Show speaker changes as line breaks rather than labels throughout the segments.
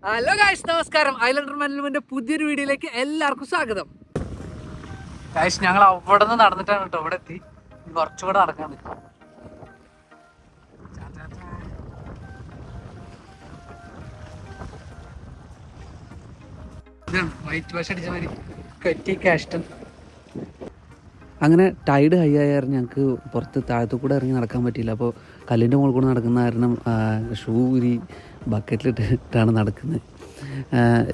Hello guys, നമസ്കാരം. Islander management പുതിയൊരു വീഡിയോയിലേക്ക് എല്ലാവർക്കും സ്വാഗതം. ഗായ്സ്, ഞങ്ങൾ അവിടെ നിന്ന് നടന്നിട്ടാണ് കേട്ടോ ഇവിടെ എത്തി. കുറച്ചുകൂടെ നടക്കാൻ പറ്റും. വൈറ്റ് വാഷ് അടിച്ച മാതിരി കറ്റി കാഷ്ടം. അങ്ങനെ ടൈഡ് ഹൈ ആയാലും ഞങ്ങൾക്ക് പുറത്ത് താഴത്തു കൂടെ ഇറങ്ങി നടക്കാൻ പറ്റിയില്ല. അപ്പോൾ കല്ലിൻ്റെ മുകളിൽ കൂടെ നടക്കുന്ന കാരണം ഷൂ ഊരി ബക്കറ്റിലിട്ടിട്ടാണ് നടക്കുന്നത്.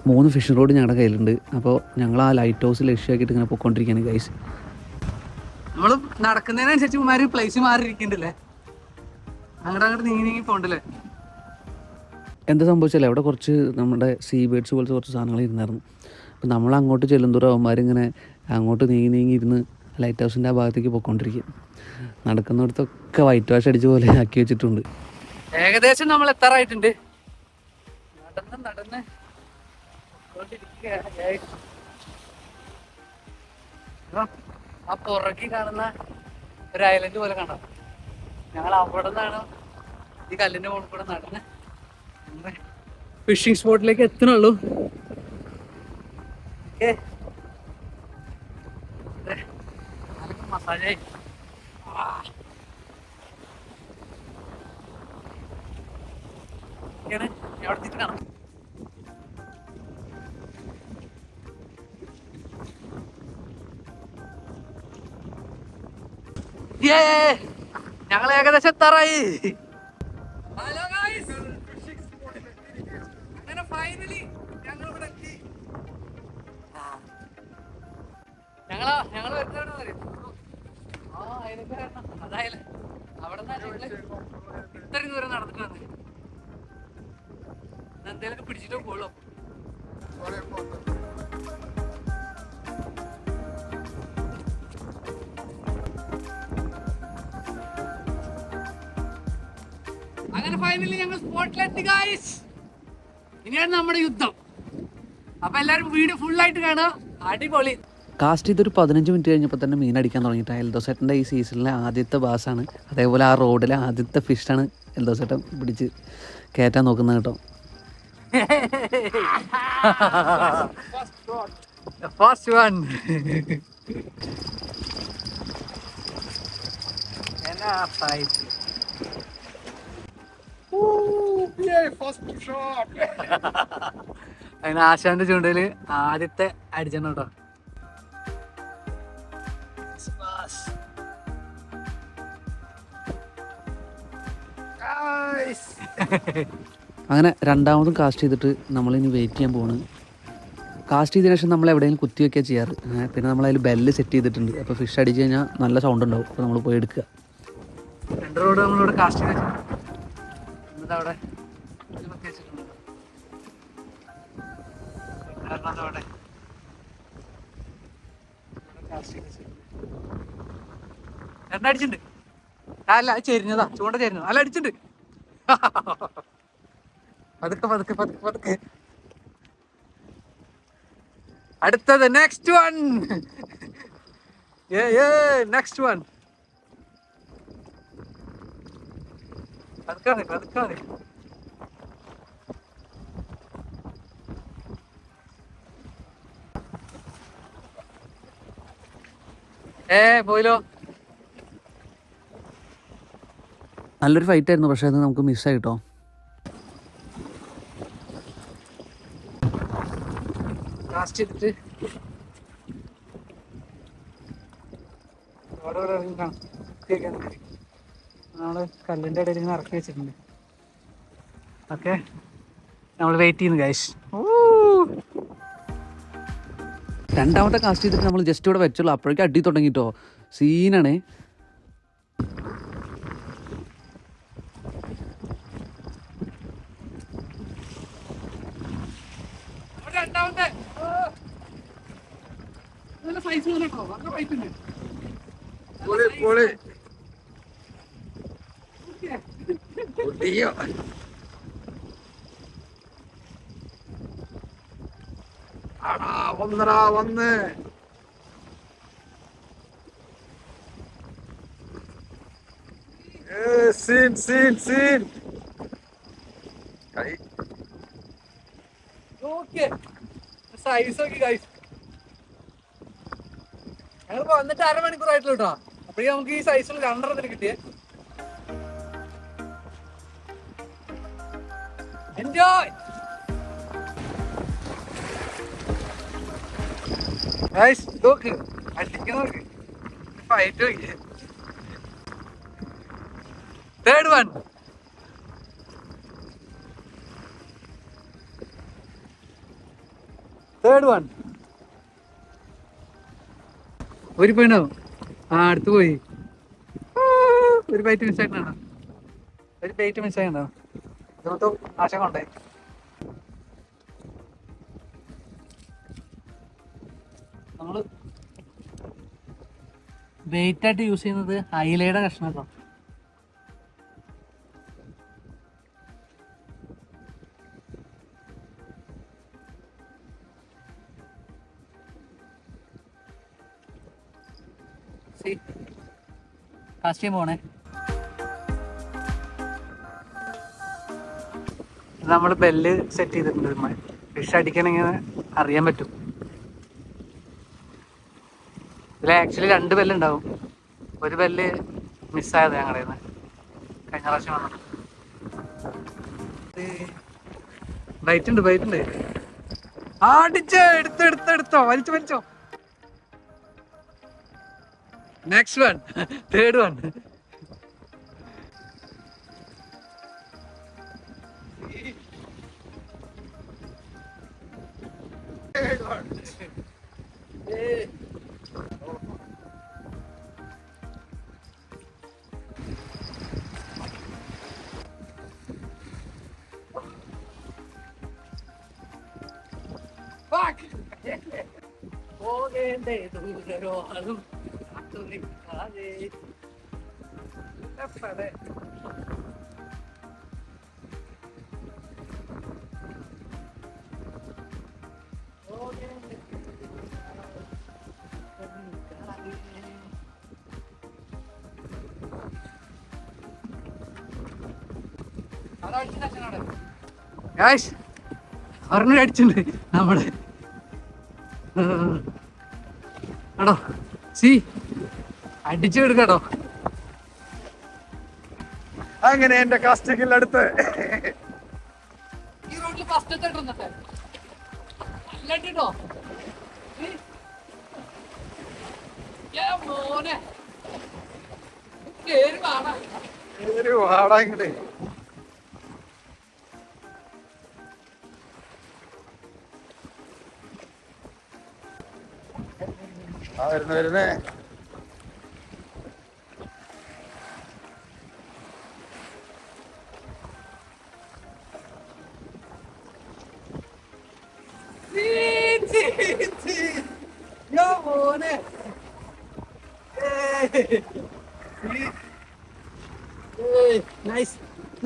3 ഫിഷിംഗ് റോഡ് ഞങ്ങളുടെ കയ്യിലുണ്ട്. അപ്പോൾ ഞങ്ങൾ ആ ലൈറ്റ് ഹൗസ് ലക്ഷ്യമാക്കിയിട്ട് ഇങ്ങനെ പോയിക്കൊണ്ടിരിക്കുകയാണ് ഗൈസ്. നമ്മൾ നടക്കുന്നതിനനുസരിച്ച് മാറി പ്ലേസ് മാറിയിരിക്കണ്ടല്ലേ, അങ്ങോട്ട് നീങ്ങി പോകണ്ടല്ലേ. എന്താ സംഭവിച്ചല്ലേ, അവിടെ കുറച്ച് നമ്മുടെ സീ ബേഡ്സ് പോലത്തെ കുറച്ച് സാധനങ്ങൾ ഇരുന്നായിരുന്നു. അപ്പോൾ നമ്മൾ അങ്ങോട്ട് ചെല്ലുന്തോറും അവന്മാരിങ്ങനെ അങ്ങോട്ട് നീങ്ങി ഇരുന്ന് ലൈറ്റ് ഹൗസിൻ്റെ ആ ഭാഗത്തേക്ക് പോയിക്കൊണ്ടിരിക്കും. നടക്കുന്നിടത്തൊക്കെ വൈറ്റ് വാഷ് അടിച്ച പോലെ ആക്കി വെച്ചിട്ടുണ്ട്. ഏകദേശം നമ്മൾ എത്താറായിട്ടുണ്ട്. നടന്ന് ആ പുറകി കാണുന്ന ഒരു ഐലൻഡ് പോലെ കാണാം. ഞങ്ങൾ അവിടെ നിന്നാണ് ഈ കല്ലിൻ്റെ മുകളിൽ കൂടെ നടന്ന് ഫിഷിംഗ് സ്പോട്ടിലേക്ക് എത്തണുള്ളൂ. മസാജായി അവിടെ കാണാം. ഞങ്ങൾ ഏകദേശം എത്താറായി. ഹലോ ഗൈസ്, അങ്ങനെ ഫൈനലി ഞങ്ങൾ ഇവിടെ എത്തി. ഞങ്ങൾ വരുന്നതാണ് അതായത് അവിടെ ഇത്രയും ദൂരം നടന്നിട്ട് വന്നേ. എന്തേലൊക്കെ പിടിച്ചിട്ടോ പോളോ. അങ്ങനെ ഫൈനലി ഞങ്ങൾ സ്പോട്ടിലെത്തി ഗൈസ്. ഇനിയാണ് നമ്മുടെ യുദ്ധം. അപ്പൊ എല്ലാരും വീഡിയോ ഫുള്ളായിട്ട് കാണാം. അടിപൊളി. കാസ്റ്റ് ചെയ്തൊരു 15 മിനിറ്റ് കഴിഞ്ഞപ്പോൾ തന്നെ മീൻ അടിക്കാൻ തുടങ്ങിയിട്ട് എൽദോസേട്ടൻ്റെ ഈ സീസണിലെ ആദ്യത്തെ ബാസാണ്. അതേപോലെ ആ റോഡിലെ ആദ്യത്തെ ഫിഷാണ് എൽദോസേട്ടൻ പിടിച്ച് കയറ്റാൻ നോക്കുന്നത് കേട്ടോ. First one. അതിന് ആശാന്റെ ചൂണ്ടയില് ആദ്യത്തെ അടിച്ചണം കേട്ടോ. അങ്ങനെ രണ്ടാമതും കാസ്റ്റ് ചെയ്തിട്ട് നമ്മളിനി വെയിറ്റ് ചെയ്യാൻ പോവാണ്. കാസ്റ്റ് ചെയ്തതിനു ശേഷം നമ്മൾ എവിടെയെങ്കിലും കുത്തി വയ്ക്കുക ചെയ്യാറ്. പിന്നെ നമ്മളതിൽ ബെല്ല് സെറ്റ് ചെയ്തിട്ടുണ്ട്. അപ്പോൾ ഫിഷ് അടിച്ച് കഴിഞ്ഞാൽ നല്ല സൗണ്ട് ഉണ്ടാവും. അപ്പോൾ നമ്മൾ പോയി എടുക്കുക. 2 റോഡ് നമ്മളിവിടെ കാസ്റ്റ് ചെയ്ത് വെച്ചിട്ടുണ്ട്. അവിടെ രണ്ടടിച്ചിട്ടുണ്ട്. അല്ല, ചെരിഞ്ഞതാ, ചൂണ്ട ചെരിഞ്ഞു. അല്ല, അടിച്ചിട്ടുണ്ട്. പതുക്കെ അടുത്തത് നെക്സ്റ്റ് വൺ. Next one. പതുക്കാതെ. പോയില്ലോ. നല്ലൊരു ഫൈറ്റ് ആയിരുന്നു, പക്ഷെ അത് നമുക്ക് മിസ്സായിട്ടോ. കാസ്റ്റ് ചെയ്തിട്ട് നമ്മള് കല്ലിൻ്റെ ഇടയിൽ ഇങ്ങനെ ഇറക്കി വെച്ചിട്ടുണ്ട്. ഓക്കെ, നമ്മൾ വെയിറ്റ് ചെയ്യുന്നു ഗൈസ്. രണ്ടാമത്തെ കാസ്റ്റ് ചെയ്തിട്ട് നമ്മൾ ജസ്റ്റ് ഇവിടെ വെച്ചുള്ളൂ. അപ്പോഴേക്കും അടി തുടങ്ങിട്ടോ. സീനാണ്. രണ്ടാമത്തെ സൈസ് കേട്ടോ, നല്ല ഫൈറ്റ് ഉണ്ട്. വന്ന് സീൻ. ഓക്കെ സൈസ് ഒക്കെ ഗൈസ്. ഞങ്ങളിപ്പോ വന്നിട്ട് അരമണിക്കൂറായിട്ടുള്ളൂ കേട്ടോ. അപ്പോഴേ നമുക്ക് ഈ സൈസിൽ 2.5 കിട്ടിയേ. Enjoy guys. നോക്ക് അടിക്കുന്നവർക്ക് ഫൈറ്റ് നോക്കിയേ. Third one. ഒരു പോയിണ്ടോ? അടുത്ത് പോയി. ഒരു ബൈറ്റ് മിസ്സായിട്ടാണോ? ഒരു ബൈറ്റ് മിസ്സായിണ്ടോ? ഇതൊന്നും ആശങ്ക ഉണ്ടായി. നമ്മള് ബെയ്റ്റ് ആയിട്ട് യൂസ് ചെയ്യുന്നത് അയിലയുടെ കഷ്ണം കേട്ടോ. കാസ്റ്റ് ചെയ്യാൻ പോണേ. നമ്മൾ ബെല്ല് സെറ്റ് ചെയ്തിട്ടുണ്ട്. ഫിഷ് അടിക്കണമെങ്കിൽ അറിയാൻ പറ്റും. ഇതിൽ ആക്ച്വലി 2 ബെല്ലുണ്ടാവും. ഒരു ബെല്ല് മിസ്സായത് ഞങ്ങളുടെ കഴിഞ്ഞ പ്രാവശ്യം വന്നത്. ബൈറ്റുണ്ട്. അടിച്ചോ, എടുത്തോ, വലിച്ചോ. Next one, third one. പോകേണ്ടേ ദൂരോ അതും ഒരെണ്ണം അടിച്ചിട്ടുണ്ട് നമ്മള്. ആണോ സി അടിച്ചു എടുക്കാട്ടോ.
അങ്ങനെ എന്റെ കാസ്റ്റിംഗിൽ അടുത്ത്
ഈ റോഡിൽ ഫസ്റ്റ് അല്ലട്ടോ മോനെ
ഒരു വാടാ ഇങ്ങോട്ട്. വരുന്നേ
മോനെ.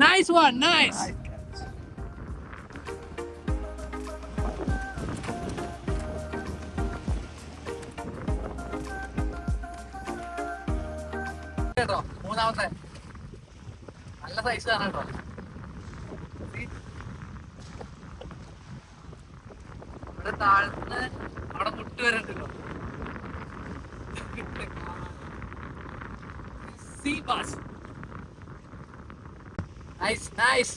Nice one, nice. കേട്ടോ മൂന്നാമത്തെ നല്ല സൈസ് ആണ് കേട്ടോ. ഇവിടെ താഴ്ന്ന് അവിടെ മുട്ട് വരണ്ടല്ലോ. Sea bass. Nice.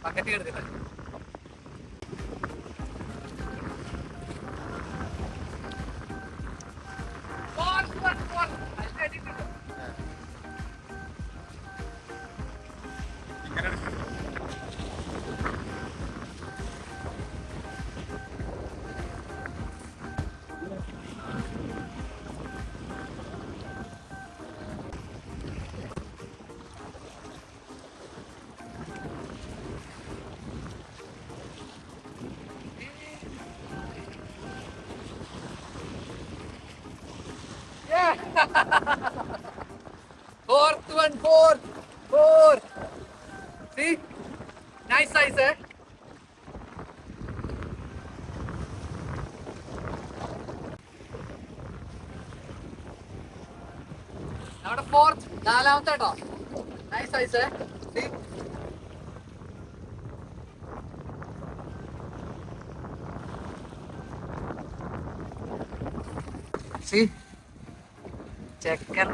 പക്കറ്റി എടുത്തില്ല. Fourth one, four. See? Nice size, eh? Now the fourth, 4th കേട്ടോ. Nice size, eh? See? See? ചെക്കൻ.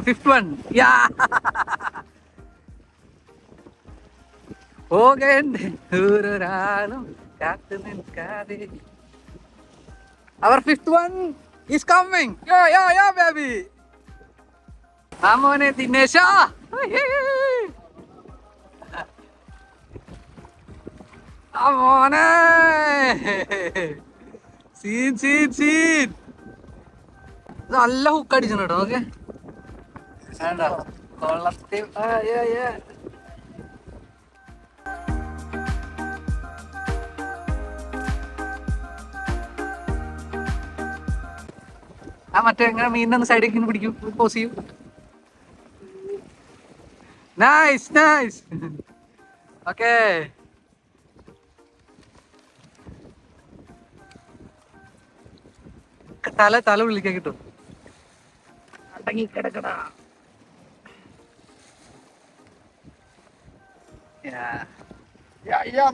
Fifth one. Yeah. പോകേണ്ട ഒരാളും കാത്തു നിൽക്കാതെ. Our fifth one is coming. Yeah, baby. മോനെ ദിനേശ. മോനെ സീൻ നല്ല ഹുക്ക് അടിച്ചു കേട്ടോ. ഓക്കെ കൊള്ളത്തിൽ. മറ്റേ എങ്ങനെ മീനിനെ സൈഡിലേക്ക് പിടിക്കും, പോസ് ചെയ്യും. നൈസ്. ഓക്കെ തല വിളിക്കാൻ കിട്ടും. അടങ്ങി കിടക്കടാ.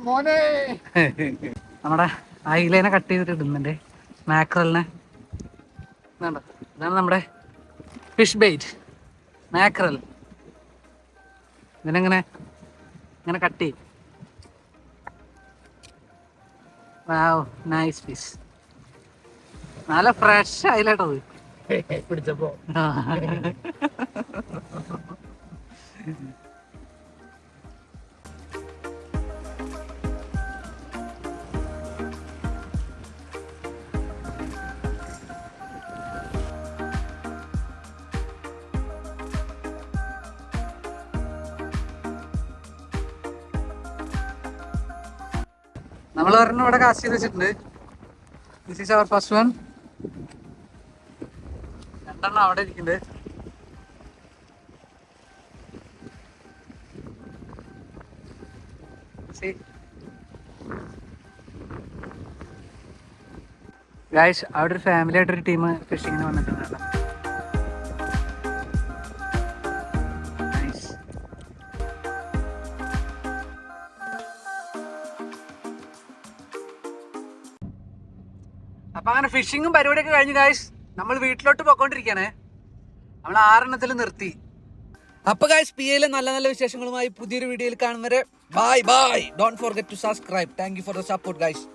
മോനെ
നമ്മുടെ അയിലേനെ കട്ട് ചെയ്തിട്ട് ഇടുന്നുണ്ട്. മാക്രലിനെ ഇതാണ് നമ്മുടെ ഫിഷ് ബെയ്റ്റ് മാക്രൽ. ഇതിനെങ്ങനെ ഇങ്ങനെ കട്ട് ചെയ്യും. Wow, nice fish. നല്ല ഫ്രഷ് ആയില്ലേട്ടത്
പിടിച്ചപ്പോ.
നമ്മൾ ഒരെണ്ണം ഇവിടെ കാസ്റ്റ് ചെയ്ത് വെച്ചിട്ടുണ്ട്. This is our first one. രണ്ടെണ്ണം അവിടെ ഇരിക്കുന്നുണ്ട്. ഗായ്സ്, അവിടെ ഒരു ഫാമിലി ആയിട്ടൊരു ടീം ഫിഷിങ്ങിന് വന്നിട്ടുണ്ട്. അപ്പൊ അങ്ങനെ ഫിഷിങ്ങും പരിപാടിയൊക്കെ കഴിഞ്ഞു ഗായ്സ്. നമ്മൾ വീട്ടിലോട്ട് പോയിക്കൊണ്ടിരിക്കുകയാണ്. നമ്മൾ 6 നിർത്തി. അപ്പൊ ഗായ്സ്, PA നല്ല നല്ല വിശേഷങ്ങളുമായി പുതിയൊരു വീഡിയോയിൽ കാണുന്നവരെ bye. Don't forget to subscribe. Thank you for the support guys.